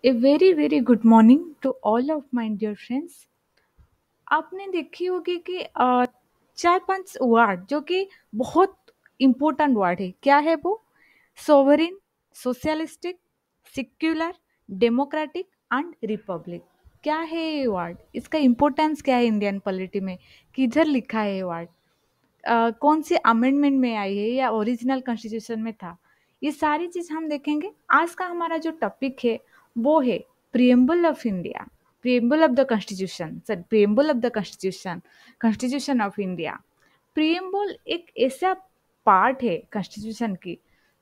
A very very good morning to all of my dear friends। आपने देखी होगी कि चार पांच वर्ड जो कि बहुत इम्पोर्टेंट वर्ड है। क्या है वो? Sovereign, socialistic, secular, democratic and Republic. क्या है ये वर्ड? इसका इम्पोर्टेंस क्या है इंडियन पॉलिटी में? किधर लिखा है ये वर्ड? कौन सी अमेंडमेंट में आई है या ओरिजिनल कॉन्स्टिट्यूशन में था? ये सारी चीज हम देखेंगे। आज का हमारा जो टॉपिक है वो है preamble of India, preamble of the constitution, sir preamble of the constitution, constitution of India. Preamble एक ऐसा पार्ट है कॉन्स्टिट्यूशन की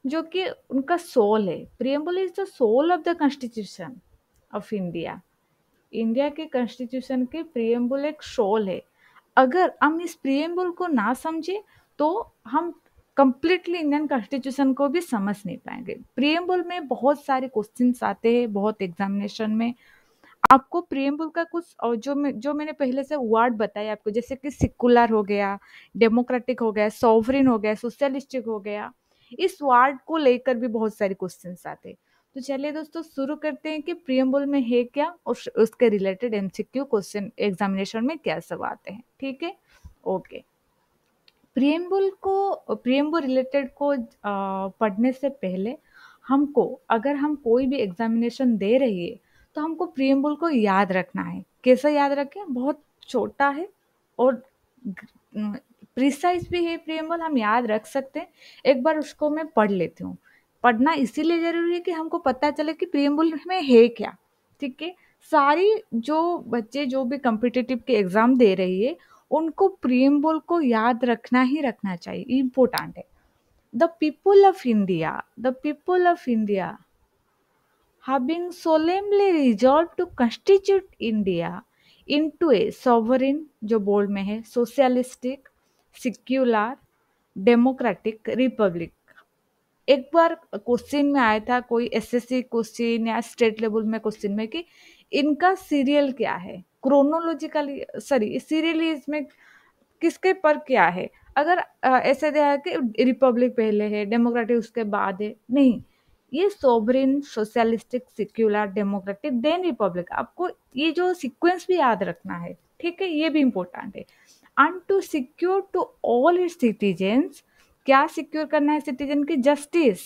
जो कि उनका सोल है। Preamble is the soul of the constitution of India. India के कॉन्स्टिट्यूशन के प्रियम्बल एक सोल है। अगर हम इस प्रियम्बल को ना समझे तो हम कंप्लीटली इंडियन कॉन्स्टिट्यूशन को भी समझ नहीं पाएंगे। प्रियम्बल में बहुत सारे क्वेश्चंस आते हैं बहुत एग्जामिनेशन में। आपको प्रियम्बल का कुछ और जो मैंने पहले से वर्ड बताया आपको, जैसे कि सिकुलर हो गया, डेमोक्रेटिक हो गया, सॉवरिन हो गया, सोशलिस्टिक हो गया, इस वर्ड को लेकर भी बहुत सारे क्वेश्चंस आते हैं। तो चलिए दोस्तों शुरू करते हैं कि प्रियम्बल में है क्या और उसके रिलेटेड एमसीक्यू क्वेश्चन एग्जामिनेशन में क्या सब आते हैं। ठीक है, ओके। प्रियम्बल रिलेटेड को पढ़ने से पहले हमको, अगर हम कोई भी एग्जामिनेशन दे रही है तो हमको प्रियम्बल को याद रखना है। कैसे याद रखें? बहुत छोटा है और प्रिसाइज भी है। प्रियम्बल हम याद रख सकते हैं। एक बार उसको मैं पढ़ लेती हूँ। पढ़ना इसीलिए जरूरी है कि हमको पता चले कि प्रियम्बल में है क्या। ठीक है, सारी जो बच्चे जो भी कम्पिटिटिव के एग्जाम दे रही है उनको प्रियम्बल को याद रखना ही रखना चाहिए, इम्पोर्टेंट है। The people of India having solemnly resolved to constitute India into a sovereign, जो बोल्ड में है, सोशलिस्टिक, सिक्युलर, डेमोक्रेटिक रिपब्लिक। एक बार क्वेश्चन में आया था कोई एसएससी क्वेश्चन या स्टेट लेवल में क्वेश्चन में कि इनका सीरियल क्या है, क्रोनोलॉजिकली, सॉरी सीरियली इसमें किसके पर क्या है। अगर ऐसे दिया है कि रिपब्लिक पहले है, डेमोक्रेटिक उसके बाद है, नहीं, ये sovereign, socialistic, secular, democratic then republic. आपको ये जो सीक्वेंस भी याद रखना है। ठीक है, ये भी इम्पोर्टेंट है। And to secure to all its citizens, क्या सिक्योर करना है सिटीजन की? Justice.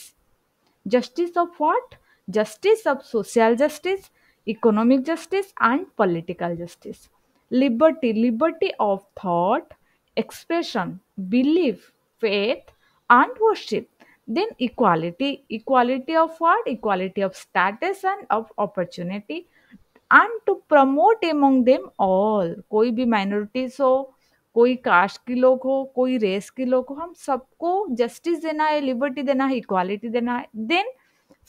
Justice of what? Justice of social justice, economic justice and political justice. Liberty, liberty of thought, expression, belief, faith, and worship. Then equality, equality of what? Equality of status and of opportunity, and to promote among them all। कोई भी minorities हो, कोई cast के लोग हो, कोई race के लोग हो, हम सबको जस्टिस देना है, लिबर्टी देना है, इक्वालिटी देना है। Then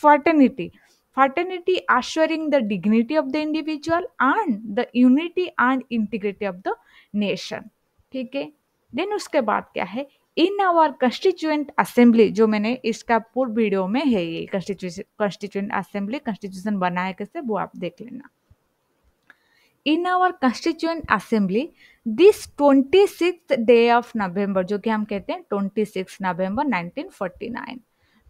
fraternity, fraternity assuring the dignity of the individual and the unity and integrity of the nation। ठीक है, देन उसके बाद क्या है? इन आवर कंस्टिट्यूएंट असेंबली, जो मैंने इसका पूर्ण वीडियो में है, ये कंस्टिट्यूएंट असेंबली कॉन्स्टिट्यूशन बनाया कैसे वो आप देख लेना। In our constituent assembly this 26 day of November, जो कि हम कहते हैं 26 नवंबर 1949,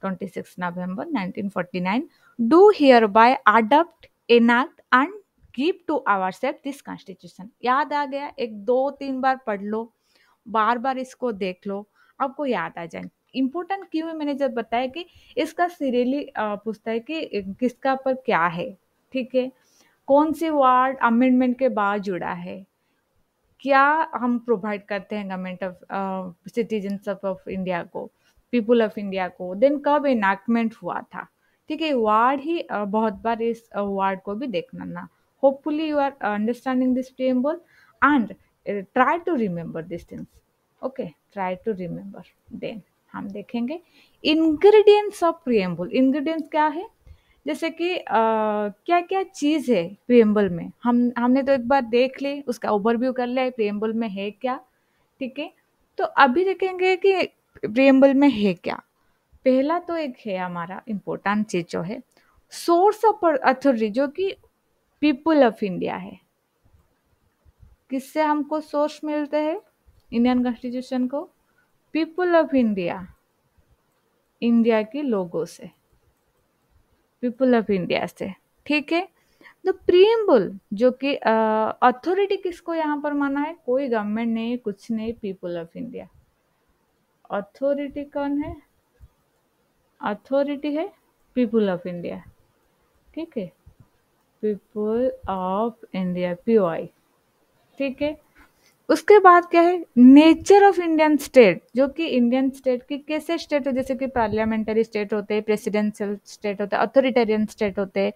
26 नवंबर 1949, do hereby adopt, enact and give to our self this constitution. याद आ गया? एक दो तीन बार पढ़ लो, बार बार इसको देख लो, आपको याद आ जाए। इम्पोर्टेंट क्यों है? मैंने जब बताया कि इसका सीरियली पूछता है कि किसका पर क्या है। ठीक है, कौन से वार्ड अमेंडमेंट के बाद जुड़ा है, क्या हम प्रोवाइड करते हैं government of citizens of India को, पीपल ऑफ इंडिया को, देन कब इनैक्टमेंट हुआ था। ठीक है, वार्ड ही बहुत बार इस वार्ड को भी देखना ना। Hopefully you are understanding this preamble and try to remember this things. Okay, try to remember. Then हम देखेंगे इंग्रेडिएंट्स ऑफ प्रियम्बल। इंग्रेडिएंट्स क्या है? जैसे कि क्या क्या चीज़ है प्रियम्बल में, हमने तो एक बार देख ली, उसका ओवरव्यू कर लिया प्रियम्बल में है क्या। ठीक है, तो अभी देखेंगे कि प्रियम्बल में है क्या। पहला तो एक है हमारा इम्पोर्टेंट चीज जो है सोर्स ऑफ अथॉरिटी, जो कि पीपल ऑफ इंडिया है। किससे हमको सोर्स मिलते हैं इंडियन कॉन्स्टिट्यूशन को? पीपल ऑफ इंडिया, इंडिया के लोगों से, पीपल ऑफ इंडिया से। ठीक है। द प्रीएम्बल, जो कि अथॉरिटी किसको यहाँ पर माना है, कोई गवर्नमेंट नहीं, कुछ नहीं, पीपल ऑफ इंडिया। अथॉरिटी कौन है, अथॉरिटी है पीपल ऑफ इंडिया, ठीक है, पीपल ऑफ इंडिया, पीओआई, ठीक है। उसके बाद क्या है, नेचर ऑफ इंडियन स्टेट, जो कि इंडियन स्टेट की कैसे स्टेट हो, जैसे कि पार्लियामेंटरी स्टेट होते हैं, प्रेसिडेंशियल स्टेट होते हैं, अथॉरिटेरियन स्टेट होते हैं,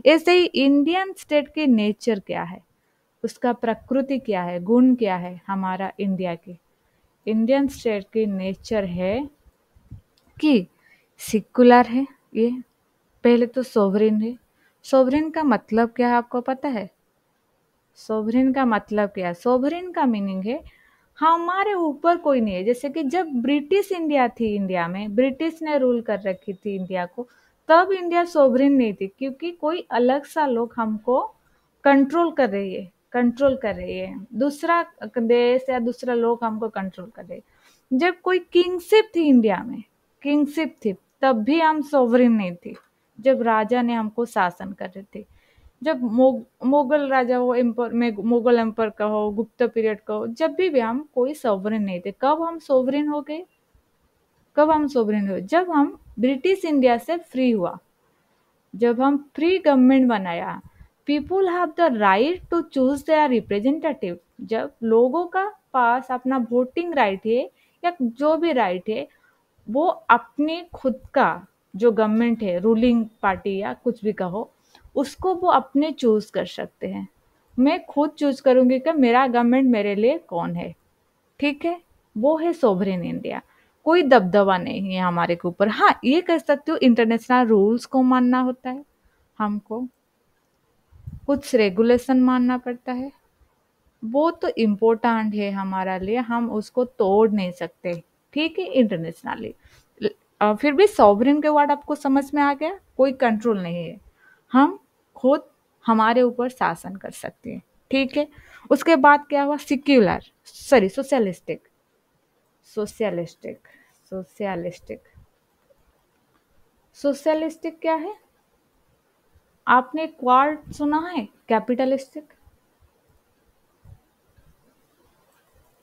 ऐसे ही इंडियन स्टेट की नेचर क्या है, उसका प्रकृति क्या है, गुण क्या है हमारा इंडिया की। इंडियन स्टेट की नेचर है कि सिकुलर है ये, पहले तो सोवरेन है। सोवरेन का मतलब क्या है आपको पता है, सोवरेन का मतलब क्या है, सोवरेन का मीनिंग है हमारे ऊपर कोई नहीं है। जैसे कि जब ब्रिटिश इंडिया थी, इंडिया में ब्रिटिश ने रूल कर रखी थी इंडिया को, तब इंडिया सोवरेन नहीं थी, क्योंकि कोई अलग सा लोग हमको कंट्रोल कर रही है, कंट्रोल कर रही है, दूसरा देश या दूसरा लोग हमको कंट्रोल कर रहे हैं। जब कोई किंगशिप थी इंडिया में, किंगशिप थी, तब भी हम सोवरेन नहीं थे, जब राजा ने हमको शासन कर रहे थे। जब मुगल राजा हो, एम्पर में मुगल एम्पर का हो, गुप्ता पीरियड का हो, जब भी हम कोई सोवरेन नहीं थे। कब हम सोवरेन हो गए, कब हम सोवरेन हुए, जब हम ब्रिटिश इंडिया से फ्री हुआ, जब हम फ्री गवर्नमेंट बनाया। People have the right to choose their representative, जब लोगों का पास अपना वोटिंग राइट है या जो भी राइट है, वो अपने खुद का जो गवर्नमेंट है, रूलिंग पार्टी या कुछ भी कहो, उसको वो अपने चूज कर सकते हैं। मैं खुद चूज करूंगी कि मेरा गवर्नमेंट मेरे लिए कौन है, ठीक है। वो है सोवरेन इंडिया, कोई दबदबा नहीं है हमारे के ऊपर। हाँ, ये कह सकते हो इंटरनेशनल रूल्स को मानना होता है हमको, कुछ रेगुलेशन मानना पड़ता है, वो तो इम्पोर्टेंट है हमारा लिए, हम उसको तोड़ नहीं सकते, ठीक है, इंटरनेशनली। फिर भी सॉवरेन के वर्ड आपको समझ में आ गया, कोई कंट्रोल नहीं है, हम खुद हमारे ऊपर शासन कर सकते हैं, ठीक है। उसके बाद क्या हुआ, secular, sorry socialistic, socialistic, socialistic, socialistic क्या है, आपने एक वर्ड सुना है कैपिटलिस्टिक,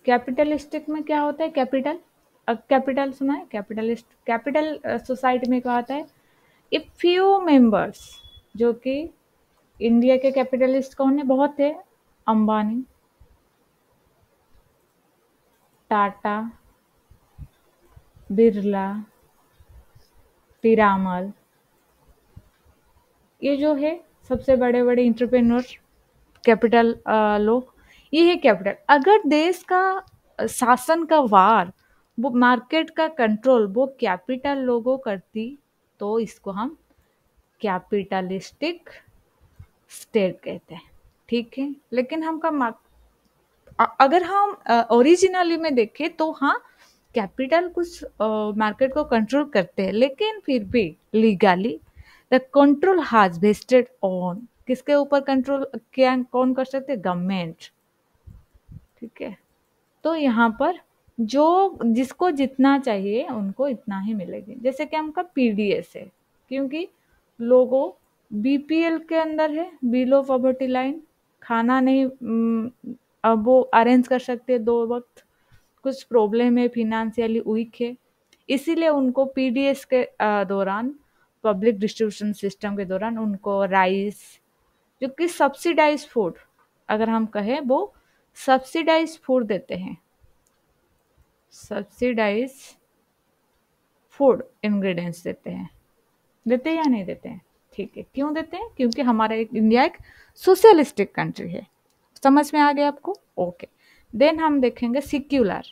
कैपिटलिस्टिक में क्या होता है, कैपिटल, कैपिटल सुना है, कैपिटलिस्ट, कैपिटल सोसाइटी में क्या होता है, ए फ्यू मेंबर्स, जो कि इंडिया के कैपिटलिस्ट कौन है, बहुत थे, अंबानी, टाटा, बिरला, पिरामल, ये जो है सबसे बड़े बड़े इंटरप्रेन्योर, कैपिटल लोग, ये है कैपिटल। अगर देश का शासन का वार, वो मार्केट का कंट्रोल वो कैपिटल लोगों करती, तो इसको हम कैपिटलिस्टिक स्टेट कहते हैं, ठीक है। लेकिन अगर हम ओरिजिनली में देखें तो हाँ, कैपिटल कुछ मार्केट को कंट्रोल करते हैं, लेकिन फिर भी legally the control has vested on, किसके ऊपर कंट्रोल क्या कौन कर सकते हैं, गवर्नमेंट, ठीक है। तो यहाँ पर जो जिसको जितना चाहिए उनको इतना ही मिलेगी, जैसे कि हमका पीडीएस है, क्योंकि लोगों बीपीएल के अंदर है, बिलो पॉवर्टी लाइन, खाना नहीं अब वो अरेंज कर सकते हैं दो वक्त, कुछ प्रॉब्लम है, फिनेंशियली वीक है, इसीलिए उनको पीडीएस के दौरान, पब्लिक डिस्ट्रीब्यूशन सिस्टम के दौरान उनको राइस, जो कि सब्सिडाइज फूड, अगर हम कहें वो सब्सिडाइज फूड देते हैं, सब्सिडाइज फूड इंग्रेडिएंट्स देते हैं, देते हैं या नहीं देते हैं, ठीक है। क्यों देते हैं, क्योंकि हमारा इंडिया एक सोशलिस्टिक कंट्री है। समझ में आ गया आपको, ओके। देन हम देखेंगे सिक्युलर,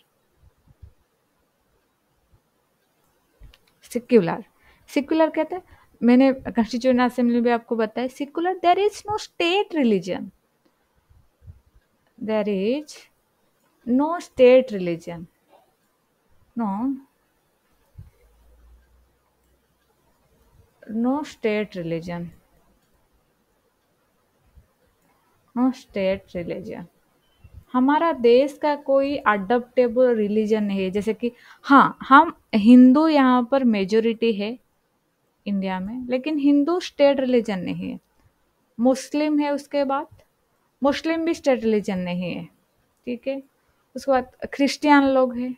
सिक्युलर, सिक्युलर कहते हैं, मैंने कॉन्स्टिट्यूशन असेंबली में आपको बताया, secular, there is no state religion, there is no state religion, no, no state religion, no state religion, हमारा देश का कोई अडॉप्टेबल रिलीजन नहीं है। जैसे कि हाँ, हम हिंदू यहाँ पर मेजोरिटी है इंडिया में, लेकिन हिंदू स्टेट रिलीजन नहीं है। मुस्लिम है, उसके बाद मुस्लिम भी स्टेट रिलीजन नहीं है, ठीक है। उसके बाद क्रिश्चियन लोग हैं,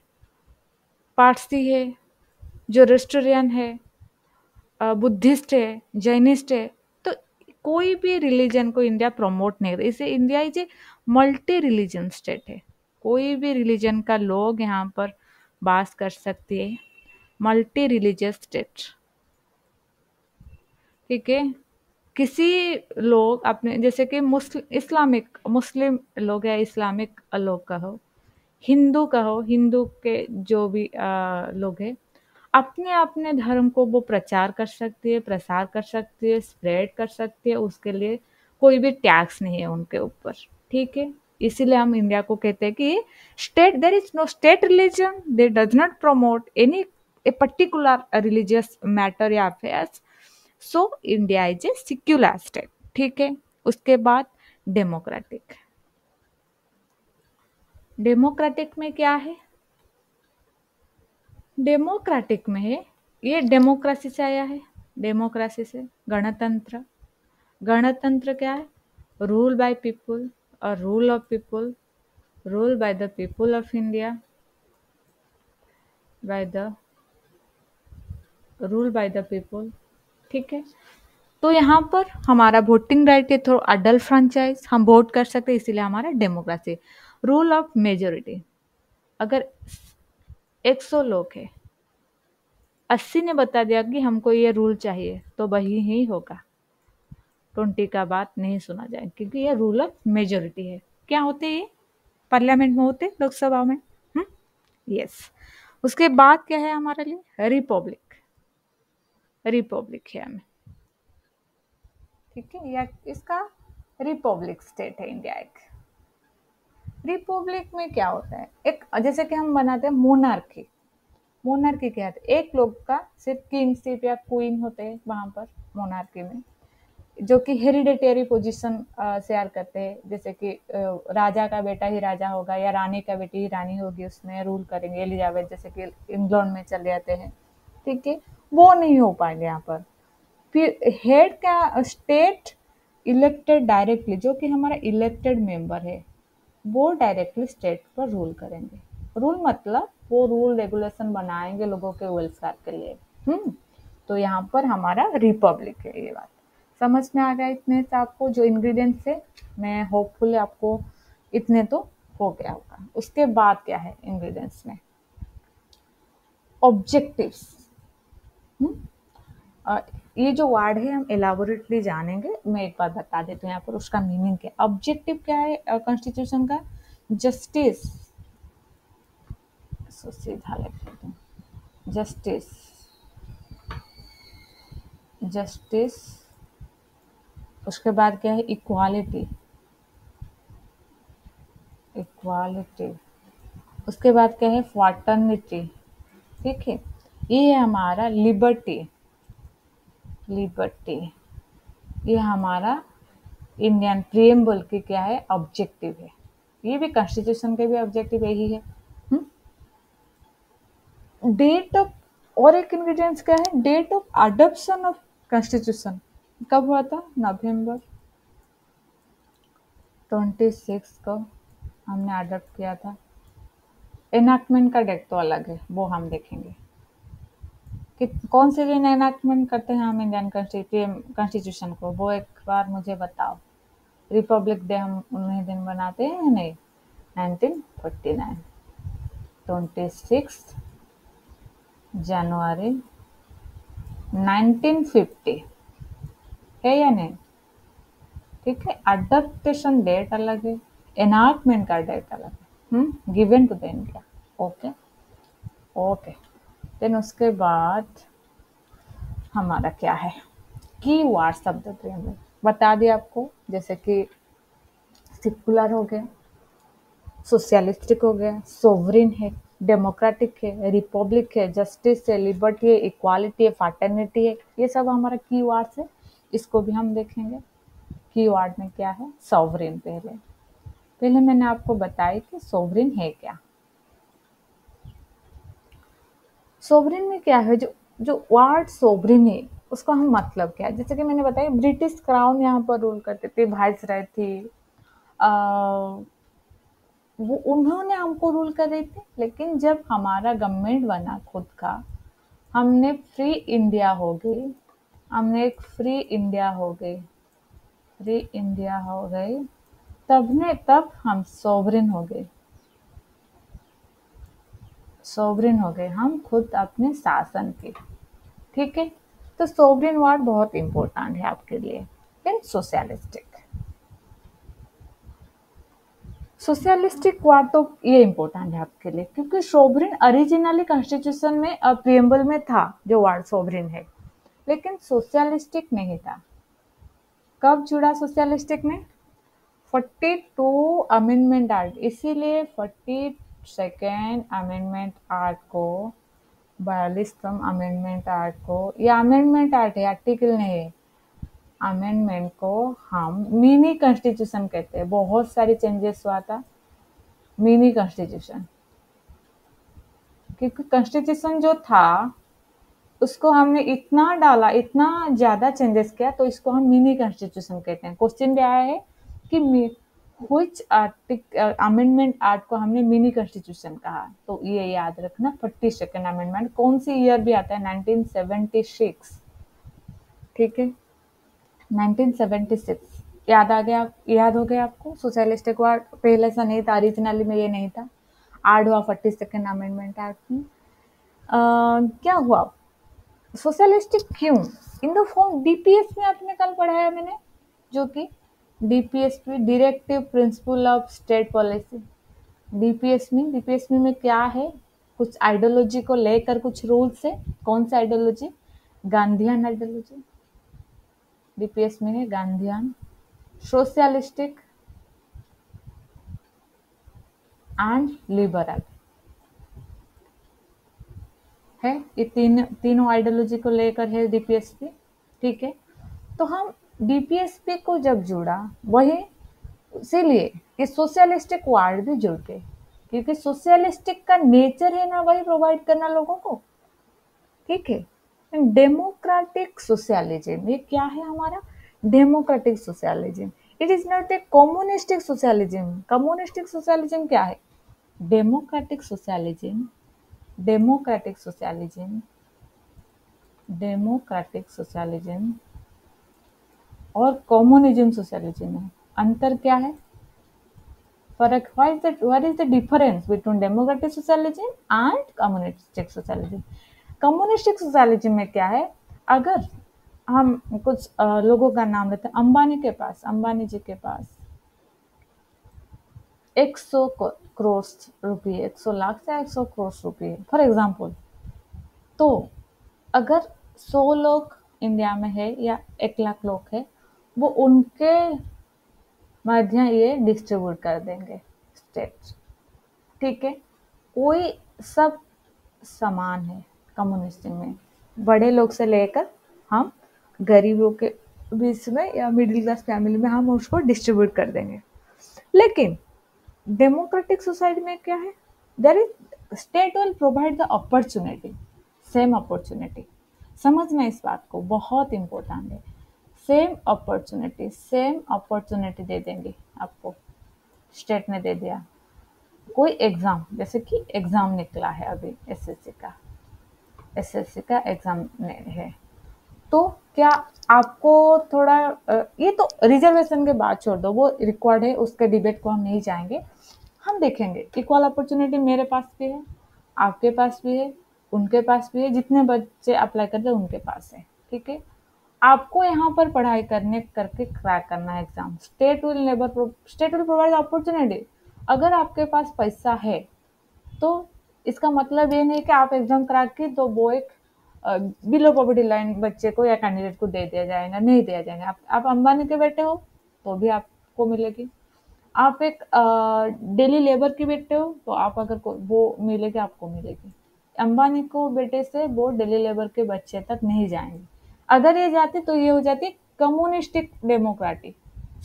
पारसी है, जोरोस्ट्रियन है, बुद्धिस्ट है, जैनिस्ट है। तो कोई भी रिलीजन को इंडिया प्रमोट नहीं करता, इसे India is a multi religion state है। कोई भी रिलीजन का लोग यहाँ पर बास कर सकते हैं, मल्टी रिलीजियस स्टेट, ठीक है। किसी लोग अपने जैसे कि मुस्लिम लोग या इस्लामिक लोग कहो, हिंदू कहो, हिंदू के जो भी लोग हैं, अपने अपने धर्म को वो प्रचार कर सकती है, प्रसार कर सकती है, स्प्रेड कर सकती है, उसके लिए कोई भी टैक्स नहीं है उनके ऊपर, ठीक है। इसीलिए हम इंडिया को कहते हैं कि state, there is no state religion, they does not promote any a particular religious matter या affairs, so India is a secular state, ठीक है। उसके बाद डेमोक्रेटिक, डेमोक्रेटिक में क्या है? डेमोक्रेटिक में है, ये डेमोक्रेसी से आया है, डेमोक्रेसी से गणतंत्र। गणतंत्र क्या है? रूल बाय पीपुल और rule of people, rule by the people of India, by the rule by the people, ठीक है। तो यहाँ पर हमारा वोटिंग राइट है थ्रू अडल्ट फ्रेंचाइज, हम वोट कर सकते हैं, इसीलिए हमारा डेमोक्रेसी। रूल ऑफ मेजोरिटी, अगर 100 लोग हैं, 80 ने बता दिया कि हमको ये रूल चाहिए, तो वही ही होगा, 20 का बात नहीं सुना जाए, क्योंकि ये रूल ऑफ मेजोरिटी है। क्या होते हैं ये? पार्लियामेंट में होते, लोकसभा में। यस। उसके बाद क्या है हमारे लिए? रिपब्लिक, रिपब्लिक है हमें, ठीक है। या इसका रिपब्लिक स्टेट है इंडिया एक। रिपब्लिक में क्या होता है? एक जैसे कि हम बनाते हैं मोनार्की, मोनार्की क्या है? एक लोग का सिर्फ किंगशिप या क्वीन होते हैं वहां पर मोनार्की में, जो कि हेरिडेटरी पोजीशन शेयर करते हैं, जैसे कि राजा का बेटा ही राजा होगा या रानी का बेटी ही रानी होगी, उसमें रूल करेंगे, एलिजाबेथ जैसे कि इंग्लैंड में चले जाते हैं, ठीक है। वो नहीं हो पाएंगे यहाँ पर। फिर हेड का स्टेट इलेक्टेड डायरेक्टली, जो कि हमारा इलेक्टेड मेंबर है, वो डायरेक्टली स्टेट पर रूल करेंगे। रूल मतलब वो रूल रेगुलेशन बनाएंगे लोगों के वेलफेयर के लिए। तो यहाँ पर हमारा रिपब्लिक है। ये बात समझ में आ गया इतने से आपको? जो इंग्रेडिएंट्स है, मैं होपफुली आपको इतने तो हो गया होगा। उसके बाद क्या है इंग्रेडिएंट्स में? ऑब्जेक्टिव्स। ये जो वर्ड है हम एलाबोरेटली जानेंगे। मैं एक बार बता देती हूँ यहाँ पर उसका मीनिंग क्या है। ऑब्जेक्टिव क्या है कॉन्स्टिट्यूशन का? जस्टिस, सीधा लिख देते हैं, जस्टिस, जस्टिस। उसके बाद क्या है? Equality, equality. उसके बाद क्या है? फ्रैटर्निटी, ठीक है। ये है हमारा लिबर्टी, लिबर्टी। ये हमारा इंडियन प्रीएम्बल की क्या है? ऑब्जेक्टिव है। ये भी कॉन्स्टिट्यूशन के भी ऑब्जेक्टिव यही है। डेट ऑफ, और एक इंग्रेडिएंट्स क्या है? Date of adoption of constitution कब हुआ था? नवंबर 26 को हमने अडॉप्ट किया था। एनैक्टमेंट का डेट तो अलग है, वो हम देखेंगे कि कौन से दिन एनैक्टमेंट करते हैं हम इंडियन कॉन्स्टिट्यूशन को, वो एक बार मुझे बताओ। रिपब्लिक डे हम उन्हीं दिन बनाते हैं या नहीं? 1949, 26 जनवरी 1950 है या नहीं? ठीक है। अडॉप्टेशन डेट अलग है, एनैक्टमेंट का डेट अलग है, given to the India. Okay, okay. Then उसके बाद हमारा क्या है? की वर्ड शब्द प्रेम बता दिया आपको, जैसे कि सेकुलर हो गया, सोशलिस्टिक हो गया, सोवरिन है, डेमोक्रेटिक है, रिपब्लिक है, जस्टिस है, लिबर्टी है, इक्वालिटी है, फर्टर्निटी है। ये सब हमारा की वर्ड्स है, इसको भी हम देखेंगे। की वर्ड में क्या है? सोवरिन। पहले पहले मैंने आपको बताया कि सोवरिन है क्या। सोवरिन में क्या है? जो जो वर्ड सोवरिन है उसका हम मतलब क्या है, जैसे कि मैंने बताया ब्रिटिश क्राउन यहाँ पर रूल करते थे, वाइसराय थी, अ, वो उन्होंने हमको रूल कर रही थी। लेकिन जब हमारा गवर्नमेंट बना खुद का, हमने फ्री इंडिया हो गई, हमने एक फ्री इंडिया हो गई, फ्री इंडिया हो गई, तब हम सोवरेन हो गए, सोवरेन हो गए हम खुद अपने शासन के। ठीक है, तो सोवरेन वर्ड बहुत इंपॉर्टेंट है आपके लिए। देन सोशलिस्टिक, सोशलिस्टिक वर्ड तो ये इंपॉर्टेंट है आपके लिए, क्योंकि सोवरेन ओरिजिनली कॉन्स्टिट्यूशन में प्रियम्बल में था जो वर्ड सोवरेन है, लेकिन सोशलिस्टिक नहीं था। कब जुड़ा सोशलिस्टिक में? 42 अमेंडमेंट एक्ट, इसीलिए 42nd अमेंडमेंट एक्ट को, 42वां अमेंडमेंट एक्ट को, ये अमेंडमेंट एक्ट है, आर्टिकल नहीं है, अमेंडमेंट को हम मिनी कॉन्स्टिट्यूशन कहते हैं। बहुत सारे चेंजेस हुआ था, मिनी कॉन्स्टिट्यूशन, क्योंकि कॉन्स्टिट्यूशन जो था उसको हमने इतना डाला, इतना ज्यादा चेंजेस किया, तो इसको हम मिनी कॉन्स्टिट्यूशन कहते हैं। क्वेश्चन भी आया है कि व्हिच अमेंडमेंट एक्ट को हमने मिनी कॉन्स्टिट्यूशन कहा, तो ये याद रखना। 42nd अमेंडमेंट कौन सी ईयर भी आता है? 1976। ठीक है, 1976 याद आ गया, याद हो गया आपको? सोशलिस्टिक वर्ड पहले से नहीं था, ओरिजिनली में ये नहीं था, ऐड हुआ 42nd अमेंडमेंट एक्ट में। क्या हुआ? सोशलिस्टिक क्यों? इन द फॉर्म डीपीएस में आपने कल पढ़ाया मैंने, जो कि DPSP directive principle of state policy. DPSP में क्या है? कुछ आइडियोलॉजी को लेकर कुछ रूल्स है। कौन सा आइडियोलॉजी? Gandhian ideology. डीपीएसपी में गांधीयन, सोशलिस्टिक एंड लिबरल है। ये तीनों आइडियोलॉजी को लेकर है डीपीएसपी। ठीक है, तो हम डीपीएसपी को जब जुड़ा, वही इसीलिए ये सोशलिस्टिक वर्ड भी जुड़ गए, क्योंकि सोशलिस्टिक का नेचर है ना वही प्रोवाइड करना लोगों को। ठीक है, डेमोक्रेटिक सोशलिज्म, ये क्या है हमारा? Democratic socialism. It is not a communistic socialism. Communistic socialism क्या है? Democratic socialism, democratic socialism, democratic socialism और कम्युनिज्म सोशलिज्म में अंतर क्या है? फर्क, what is the difference between democratic socialism and communistic socialism? Communistic socialism में क्या है? अगर हम कुछ लोगों का नाम लेते हैं, अंबानी के पास, अंबानी जी के पास 100 करोड़ रुपये, 100 लाख से 100 करोड़ रुपये फॉर एग्जाम्पल, तो अगर 100 लोग इंडिया में है या 1 लाख लोग है, वो उनके मध्य ये डिस्ट्रीब्यूट कर देंगे स्टेट। ठीक है, कोई सब समान है कम्युनिस्ट में, बड़े लोग से लेकर हम गरीबों के बीच में या मिडिल क्लास फैमिली में हम उसको डिस्ट्रीब्यूट कर देंगे। लेकिन डेमोक्रेटिक सोसाइटी में क्या है? There is state will provide the opportunity, same opportunity. समझना इस बात को, बहुत इंपॉर्टेंट है। सेम अपॉर्चुनिटी दे देंगे आपको, स्टेट ने दे दिया। कोई एग्जाम, जैसे कि एग्जाम निकला है अभी एसएससी का एग्जाम है, तो क्या आपको थोड़ा ये तो रिजर्वेशन के बाद छोड़ दो, वो रिक्वायर्ड है, उसके डिबेट को हम नहीं जाएंगे। हम देखेंगे इक्वल अपॉर्चुनिटी मेरे पास भी है, आपके पास भी है, उनके पास भी है, जितने बच्चे अप्लाई करते हैं उनके पास है। ठीक है, आपको यहाँ पर पढ़ाई करने करके क्रैक करना है exam. State will provide opportunity. अगर आपके पास पैसा है तो इसका मतलब ये नहीं कि आप एग्जाम क्रैक की तो वो एक बिलो पॉवर्टी लाइन बच्चे को या कैंडिडेट को दे दिया जाएगा, नहीं दिया जाएगा। आप अंबानी के बेटे हो तो भी आपको मिलेगी। आप एक डेली लेबर के बेटे हो तो आप अगर वो मिलेगी, आपको मिलेगी। अंबानी को बेटे से वो डेली लेबर के बच्चे तक नहीं जाएंगे। अगर ये जाते तो ये हो जाती communistic democratic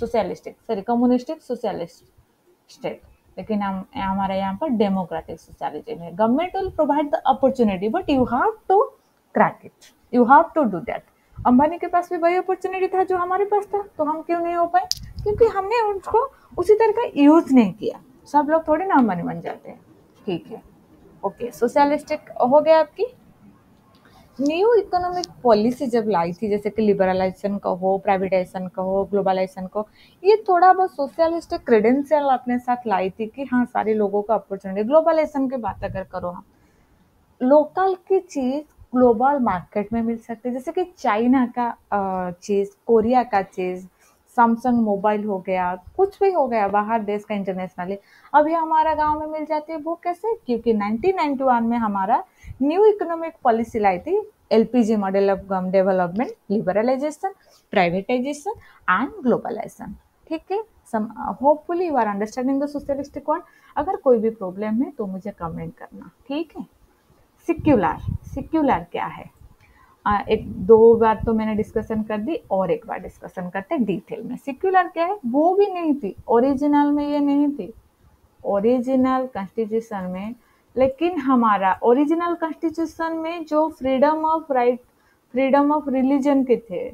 socialistic, sorry communistic socialist state. लेकिन हम हमारे यहाँ पर डेमोक्रेटिक सोशलिज्म है। Government will provide the opportunity but you have to crack it, you have to do that. Ambani के पास भी वही अपॉर्चुनिटी था जो हमारे पास था, तो हम क्यों नहीं हो पाए? क्योंकि हमने उसको उसी तरह का यूज नहीं किया। सब लोग थोड़ी ना अंबानी बन जाते हैं। ठीक है, ओके, सोशलिस्टिक हो गया आपकी। न्यू इकोनॉमिक पॉलिसी जब लाई थी, जैसे कि लिबरलाइजेशन का हो, प्राइवेटाइजेशन का हो, ग्लोबलाइजेशन का हो, ये थोड़ा बहुत सोशलिस्टिक क्रेडेंशियल अपने साथ लाई थी कि हाँ सारे लोगों को अपॉर्चुनिटी। ग्लोबलाइजेशन की बात अगर करो, हम लोकल की चीज ग्लोबल मार्केट में मिल सकती है, जैसे कि चाइना का चीज, कोरिया का चीज, सैमसंग मोबाइल हो गया, कुछ भी हो गया बाहर देश का इंटरनेशनली, अभी हमारा गांव में मिल जाती है। वो कैसे? क्योंकि 1991 में हमारा न्यू इकोनॉमिक पॉलिसी लाई थी, LPG model of development, liberalisation, privatisation and globalisation. ठीक है, some hopefully you are understanding the socialistic word. अगर कोई भी प्रॉब्लम है तो मुझे कमेंट करना, ठीक है। सिक्युलर, सिक्युलर क्या है? एक दो बार तो मैंने डिस्कशन कर दी, और एक बार डिस्कशन करते हैं डिटेल में। सिक्युलर क्या है? वो भी नहीं थी ओरिजिनल में, ये नहीं थी ओरिजिनल कॉन्स्टिट्यूशन में। लेकिन हमारा ओरिजिनल कॉन्स्टिट्यूशन में जो freedom of right, freedom of religion के थे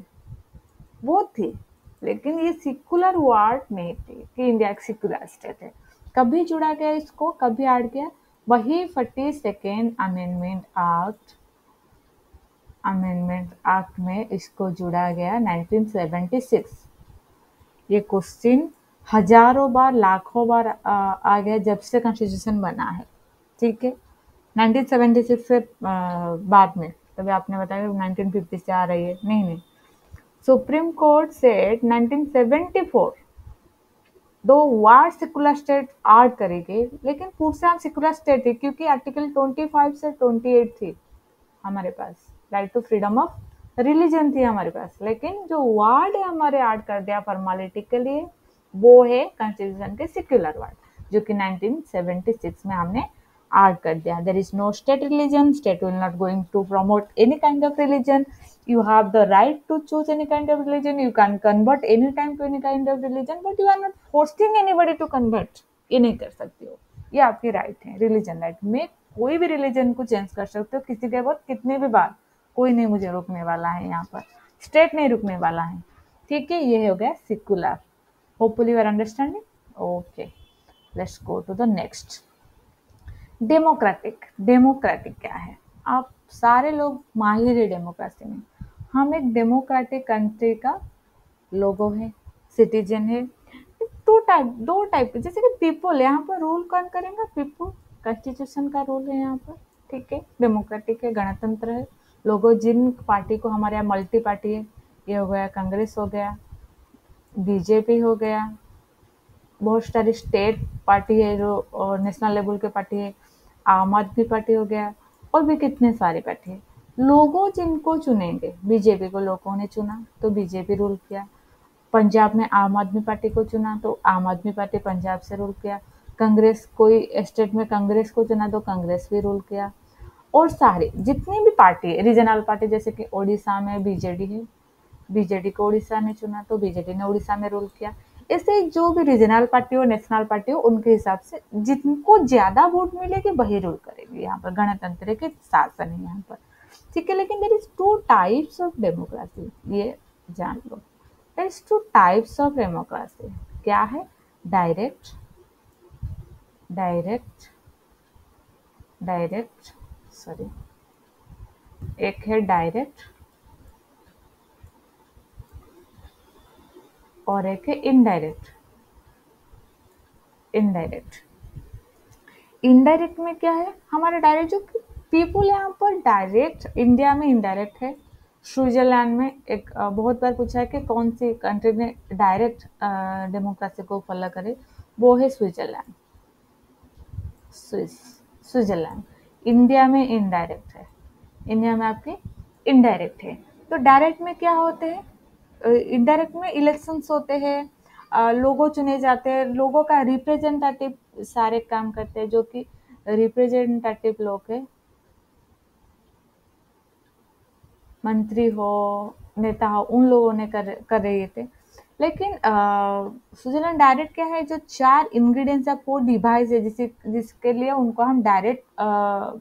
वो थी। लेकिन ये सिकुलर वर्ड नहीं थी कि इंडिया एक सिकुलर स्टेट है। कभी जुड़ा गया इसको, कभी ऐड किया, वही 42nd अमेंडमेंट एक्ट में इसको जुड़ा गया 1976। ये क्वेश्चन हजारों बार, लाखों बार आ गया जब से कॉन्स्टिट्यूशन बना है। ठीक है, 1976 से बाद में, तभी आपने बताया 1950 से आ रही है, नहीं नहीं। सुप्रीम कोर्ट सेड 1974 दो वार्ड सेकुलर स्टेट ऐड करेंगे, लेकिन पूर्व से हम सेकुलर स्टेट थे क्योंकि आर्टिकल 25 से 28 थी हमारे पास, right to freedom of religion थी हमारे पास। लेकिन जो वार्ड है हमारे ऐड कर दिया फॉर्मेलिटी के लिए, वो है कॉन्स्टिट्यूशन के सेक्युलर वार्ड, जो कि 1976 में हमने ऐड कर दिया। There is no state religion, state will not going to promote any kind of religion, you have the right to choose any kind of religion, you can convert any time to any kind of religion, but you are not forcing anybody to convert। ये नहीं कर सकते हो, ये आपकी right है, religion right में कोई भी रिलीजन को चेंज कर सकते हो किसी के बाद, कितने भी बार। कोई नहीं मुझे रोकने वाला है यहाँ पर, स्टेट नहीं रुकने वाला है। ठीक है, ये हो गया secular. Hopefully you are understanding. Okay, let's go to the next. Democratic, democratic क्या है? आप सारे लोग माहिर है डेमोक्रेसी में। हम एक डेमोक्रेटिक कंट्री का लोगो है, सिटीजन है। दो टाइप के, जैसे कि पीपल, यहाँ पर रूल कौन करेगा? पीपल, कॉन्स्टिट्यूशन का रूल है यहाँ पर। ठीक है, डेमोक्रेटिक है, गणतंत्र है। लोगो जिन पार्टी को, हमारे यहाँ मल्टी पार्टी है, ये हो गया कांग्रेस, हो गया बीजेपी, हो गया बहुत सारी स्टेट पार्टी है जो नेशनल लेवल के पार्टी है, आम आदमी पार्टी हो गया, और भी कितने सारे पार्टी है। लोगों जिनको चुनेंगे, बीजेपी को लोगों ने चुना तो बीजेपी रूल किया, पंजाब में आम आदमी पार्टी को चुना तो आम आदमी पार्टी पंजाब से रूल किया, कांग्रेस, कोई स्टेट में कांग्रेस को चुना तो कांग्रेस भी रूल किया। और सारे जितनी भी पार्टी है, रीजनल पार्टी, जैसे कि उड़ीसा में बीजेडी है, बीजेडी को उड़ीसा ने चुना तो बीजेडी ने उड़ीसा में रूल किया। ऐसे जो भी रीजनल पार्टी हो, नेशनल पार्टी हो, उनके हिसाब से जिनको ज्यादा वोट मिलेगी वही रूल करेगी। यहाँ पर गणतंत्र के शासन है यहाँ पर। ठीक है, लेकिन there is two types of democracy, ये जान लो। There is two types of democracy. क्या है? डायरेक्ट, डायरेक्ट, डायरेक्ट, सॉरी, एक है डायरेक्ट और एक है इनडायरेक्ट। इनडायरेक्ट, इनडायरेक्ट में क्या है? हमारा डायरेक्ट जो पीपुल यहाँ पर डायरेक्ट, इंडिया में इनडायरेक्ट है। स्विट्जरलैंड में एक बहुत बार पूछा है कि कौन सी कंट्री ने डायरेक्ट डेमोक्रेसी को फॉलो करे, वो है स्विट्जरलैंड, स्विट्जरलैंड। इंडिया में इनडायरेक्ट है, इंडिया में आपके इनडायरेक्ट है। तो डायरेक्ट में क्या होते हैं? इनडायरेक्ट में इलेक्शंस होते हैं, लोगों चुने जाते हैं, लोगों का रिप्रेजेंटेटिव सारे काम करते हैं, जो कि रिप्रेजेंटेटिव लोग है, मंत्री हो, नेता हो, उन लोगों ने कर रहे थे। लेकिन स्विट्जरलैंड डायरेक्ट क्या है? जो 4 इंग्रेडिएंट्स या 4 डिवाइस है, जिसके लिए उनको हम डायरेक्ट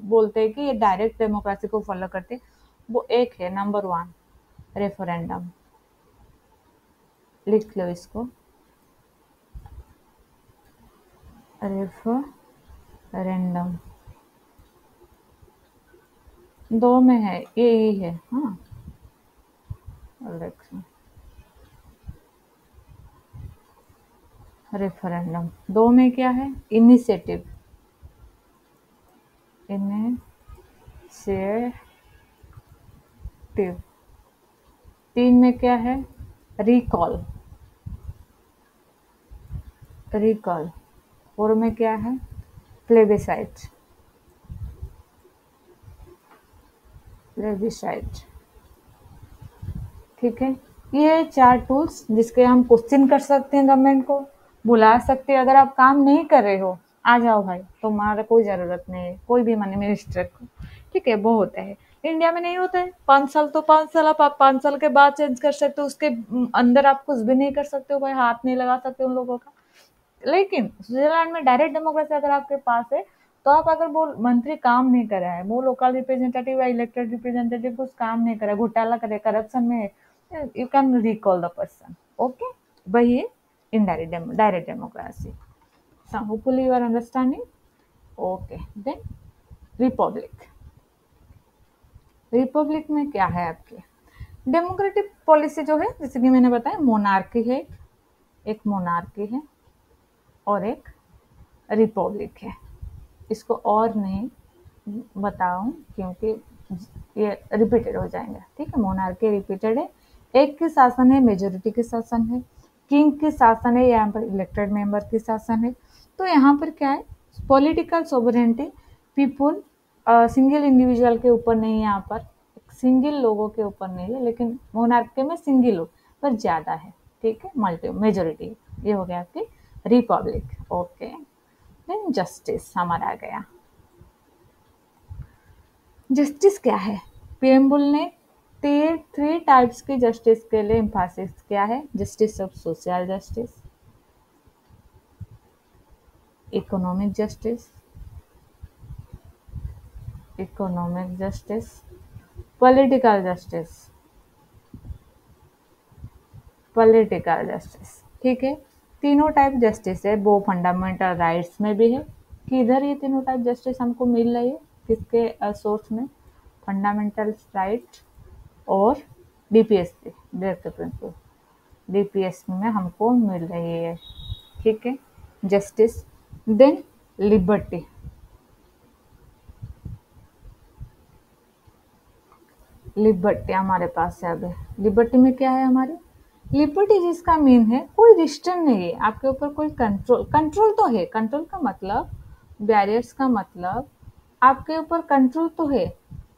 बोलते हैं कि ये डायरेक्ट डेमोक्रेसी को फॉलो करते हैं। वो एक है, नंबर 1 रेफरेंडम, लिख लो इसको, रेफरेंडम। दो में है, ये ही है। हाँ, इलेक्शन, रेफरेंडम। दो में क्या है? Initiative, initiative. तीन में क्या है? Recall, recall. फोर में क्या है? Plebiscite, plebiscite. ठीक है, ये चार टूल्स जिसके हम क्वेश्चन कर सकते हैं, गवर्नमेंट को बुला सकते हैं। अगर आप काम नहीं कर रहे हो, आ जाओ भाई, तुम्हारा कोई ज़रूरत नहीं है कोई भी मनी मिनिस्टर को। ठीक है, वो होता है। इंडिया में नहीं होता है। 5 साल तो 5 साल, आप 5 साल के बाद चेंज कर सकते हो, उसके अंदर आप कुछ भी नहीं कर सकते हो भाई, हाथ नहीं लगा सकते उन लोगों का। लेकिन स्विट्जरलैंड में डायरेक्ट डेमोक्रेसी अगर आपके पास है, तो आप अगर वो मंत्री काम नहीं कर रहा है, वो लोकल रिप्रेजेंटेटिव या इलेक्टेड रिप्रेजेंटेटिव कुछ काम नहीं कर रहा है, घोटाला करे, करप्शन में है, you can recall the person. Okay, वही है indirect direct democracy. So hopefully you are understanding. Okay, then Republic. Republic में क्या है आपके? डेमोक्रेटिक पॉलिसी जो है, जैसे कि मैंने बताया, मोनार्की है, एक मोनार्की है और एक रिपब्लिक है। इसको और नहीं बताऊं क्योंकि ये रिपीटेड हो जाएंगे। ठीक है, मोनार्की रिपीटेड है, एक की शासन है, मेजोरिटी की शासन है, किंग की शासन है, यहाँ पर इलेक्टेड मेंबर की शासन है। तो यहाँ पर क्या है? Political sovereignty people, single individual के ऊपर नहीं है, यहाँ पर सिंगल लोगों के ऊपर नहीं है, लेकिन मोनार्की में सिंगल लोग पर ज़्यादा है। ठीक है, मल्टी मेजोरिटी। ये हो गया आपकी रिपब्लिक। ओके, देन जस्टिस हमारा आ गया। जस्टिस क्या है? प्रिएम्बल ने थ्री टाइप्स के जस्टिस के लिए एम्फासिस किया है। Justice of social justice, economic justice, economic justice, political justice, political justice. ठीक है, तीनों टाइप जस्टिस है, वो फंडामेंटल राइट्स में भी है। कि इधर ये तीनों टाइप जस्टिस हमको मिल रही है किसके सोर्स में? फंडामेंटल राइट और डीपीएसपी, डायरेक्ट प्रिंसिपल, डीपीएसपी में हमको मिल रही है। ठीक है, जस्टिस। देन लिबर्टी, लिबर्टी हमारे पास है। अभी लिबर्टी में क्या है हमारे? लिबर्टी जिसका मीन है कोई रिस्ट्रिक्शन नहीं है आपके ऊपर, कोई कंट्रोल, कंट्रोल तो है, कंट्रोल का मतलब, बैरियर्स का मतलब आपके ऊपर कंट्रोल तो है,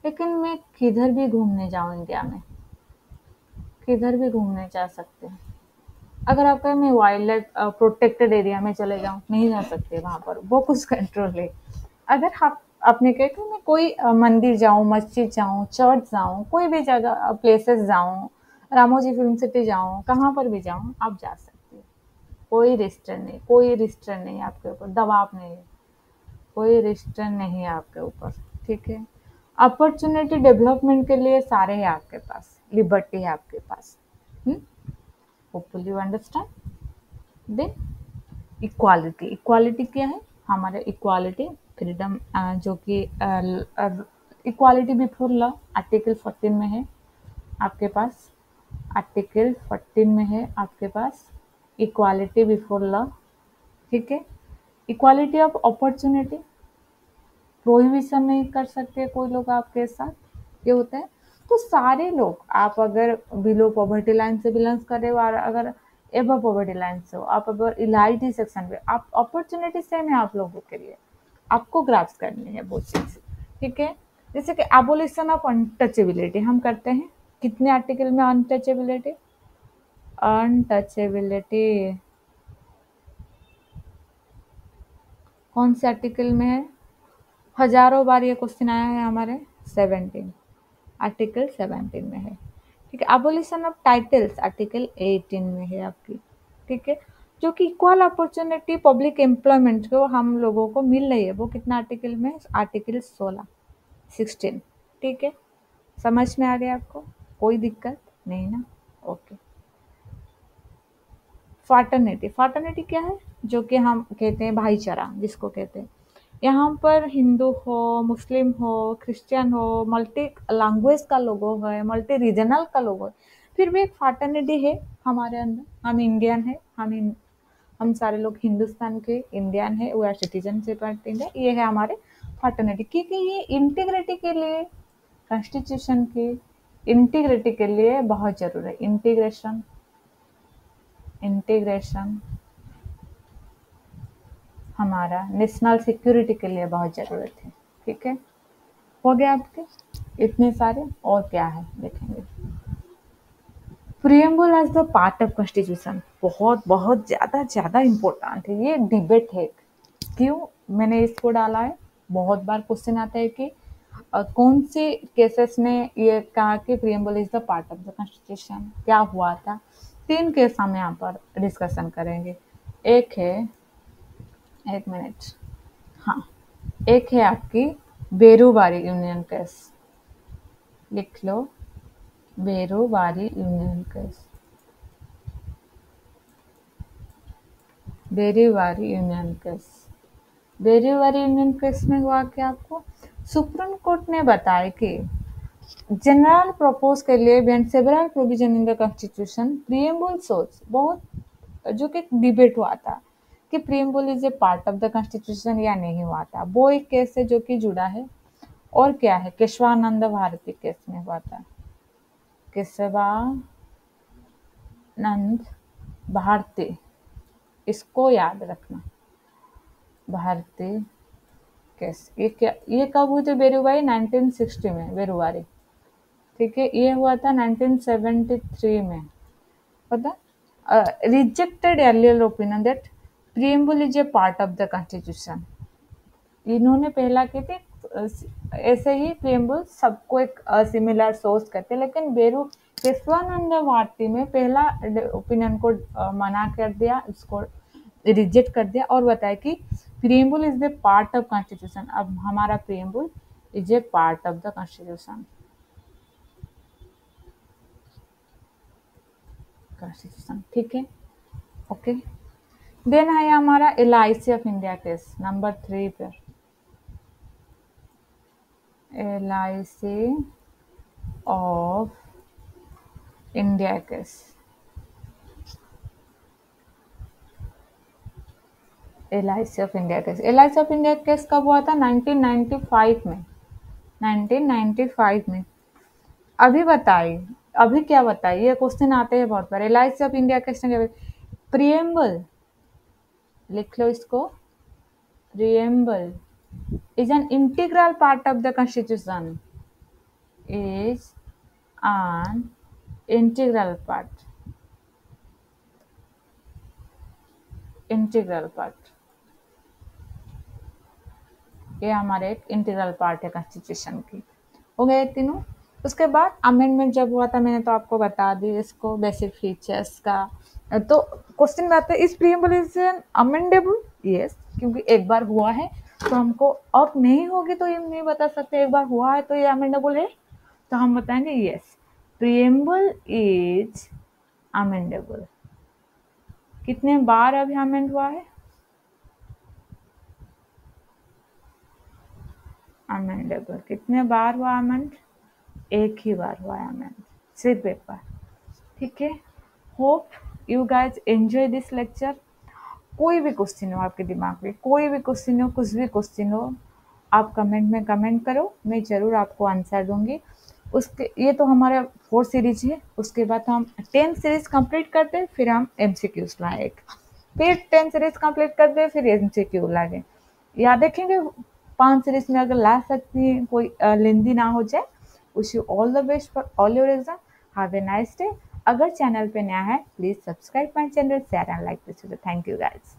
लेकिन मैं किधर भी घूमने जाऊँ इंडिया में, किधर भी घूमने जा सकते हैं। अगर आप कहें मैं वाइल्ड लाइफ प्रोटेक्टेड एरिया में चले जाऊँ, नहीं जा सकते वहाँ पर, वो कुछ कंट्रोल है। अगर आप अपने कहे कि मैं कोई मंदिर जाऊँ, मस्जिद जाऊँ, चर्च जाऊँ, कोई भी जगह प्लेसेस जाऊँ, रामोजी फिल्म सिटी जाऊँ, कहाँ पर भी जाऊँ, आप जा सकते हो। कोई रिस्ट्रेंट नहीं, कोई रिस्ट्रेंट नहीं है आपके ऊपर, दबाव नहीं है, कोई रिस्ट्रेंट नहीं है आपके ऊपर। ठीक है, अपॉर्चुनिटी डेवलपमेंट के लिए सारे हैं आपके पास, लिबर्टी है आपके पास। Hopefully you understand. Then equality, equality क्या है हमारे? इक्वालिटी फ्रीडम, जो कि इक्वालिटी बिफोर लॉ आर्टिकल 14 में है आपके पास, आर्टिकल 14 में है आपके पास इक्वालिटी बिफोर लॉ। ठीक है, इक्वालिटी ऑफ अपॉर्चुनिटी, प्रोहिबिशन नहीं कर सकते कोई लोग आपके साथ, ये होता है। तो सारे लोग, आप अगर बिलो पॉवर्टी लाइन से बिलोंग कर रहे हो और अगर एबव पॉवर्टी लाइन से हो, आप अगर इलाइटी सेक्शन में, आप अपॉर्चुनिटी सेम है आप लोगों के लिए, आपको ग्रास्प करनी है वो चीज़। ठीक है, जैसे कि एबोलिशन ऑफ अनटचेबिलिटी हम करते हैं, कितने आर्टिकल में अनटचेबिलिटी? अनटचेबिलिटी कौन से आर्टिकल में है? हजारों बार ये क्वेश्चन आया है हमारे, 17, आर्टिकल 17 में है। ठीक है, एबोलिशन ऑफ टाइटल्स आर्टिकल 18 में है आपकी। ठीक है, जो कि इक्वल अपॉर्चुनिटी पब्लिक एम्प्लॉयमेंट जो हम लोगों को मिल रही है, वो कितना आर्टिकल में? आर्टिकल 16। ठीक है, समझ में आ गया आपको? कोई दिक्कत नहीं ना, ओके। फाटर्निटी, फाटर्निटी क्या है? जो कि हम कहते हैं भाईचारा जिसको कहते हैं। यहाँ पर हिंदू हो, मुस्लिम हो, क्रिश्चियन हो, मल्टी लैंग्वेज का लोगो है, मल्टी रीजनल का लोगो है, फिर भी एक फाटर्निटी है हमारे अंदर। हम इंडियन है, हम सारे लोग हिंदुस्तान के इंडियन है, we are citizenship of India, ये है हमारे फाटर्निटी। क्योंकि ये इंटीग्रिटी के लिए, कॉन्स्टिट्यूशन की इंटीग्रिटी के लिए बहुत जरूरी है। इंटीग्रेशन, इंटीग्रेशन हमारा नेशनल सिक्योरिटी के लिए बहुत ज़रूरत है। ठीक है, हो गया आपके इतने सारे। और क्या है देखेंगे। Preamble as the part of constitution, बहुत बहुत ज़्यादा ज़्यादा इम्पोर्टेंट है, ये डिबेट है। क्यों मैंने इसको डाला है? बहुत बार क्वेश्चन आता है कि कौन से केसेस में ये कहा कि preamble is the part of the constitution, क्या हुआ था। 3 केस हम यहाँ पर डिस्कशन करेंगे। एक है, एक मिनट, हाँ, एक है आपकी बेरूवारी यूनियन केस, लिख लो, Berubari union case, Berubari union case. Berubari union case में हुआ क्या आपको? सुप्रीम कोर्ट ने बताया कि जनरल प्रपोज के लिए beyond several provision in the constitution preamble सोच, बहुत जो कि डिबेट हुआ था कि preamble is a part of the constitution या नहीं हुआ था। वो एक केस है जो कि जुड़ा है। और क्या है? केशवानंद भारती केस में हुआ था। केशवानंद भारती, इसको याद रखना, भारती केस। ये क्या, ये कब हुई थी बेरुवारी? 1960 में बेरुवारी। ठीक है, ये हुआ था 1973 में। पता, rejected earlier opinion that preamble is a part of the constitution. इन्होंने पहला की थी, ऐसे ही प्रीएम्बल सबको एक सिमिलर सोच करते, लेकिन केशवानंद भारती में पहला ओपिनियन को मना कर दिया, उसको रिजेक्ट कर दिया और बताया कि preamble is the part of constitution. अब हमारा preamble is a part of the constitution, constitution. ठीक है, ओके। देन है हमारा LIC of India case number 3 पर। LIC of India case, LIC of India case. LIC of India case कब हुआ था? 1995 में, 1995 में। अभी बताइए, अभी क्या बताइए, ये क्वेश्चन आते हैं बहुत बार। LIC ऑफ इंडिया केस ने प्रीएम्बल, लिख लो इसको, preamble is an integral part of the constitution, is an integral part, integral part, ये हमारे एक इंटीग्रल पार्ट है कॉन्स्टिट्यूशन की। हो गए तीनों। उसके बाद अमेंडमेंट जब हुआ था, मैंने तो आपको बता दी इसको, बेसिक फीचर्स का। तो क्वेश्चन में आता है, इस preamble is an amendable? Yes, क्योंकि एक बार हुआ है तो हमको अब नहीं होगी तो ये नहीं बता सकते। एक बार हुआ है तो ये अमेंडेबल है, तो हम बताएंगे यस, प्रीएम्बल इज अमेंडेबल। कितने बार अभी अमेंड हुआ है? अमेंडेबल कितने बार हुआ अमेंड? एक ही बार हुआ है अमेंड, सिर्फ एक बार। ठीक है, hope you guys enjoy this lecture. कोई भी क्वेश्चन हो आपके दिमाग में, कोई भी क्वेश्चन हो, कुछ भी क्वेश्चन हो, आप कमेंट में कमेंट करो, मैं ज़रूर आपको आंसर दूंगी। उसके ये तो हमारा 4 सीरीज है, उसके बाद हम 10 सीरीज कंप्लीट करते हैं, फिर हम MCQs लाए, फिर 10 सीरीज कंप्लीट करते हैं, फिर MCQ लाए। याद रखेंगे, 5 सीरीज में अगर ला सकती हैं, कोई लेंदी ना हो जाए। Wish you all the best for all your exam. Have a nice day. अगर चैनल पे नया है, please subscribe my channel, share and like this video. Thank you guys.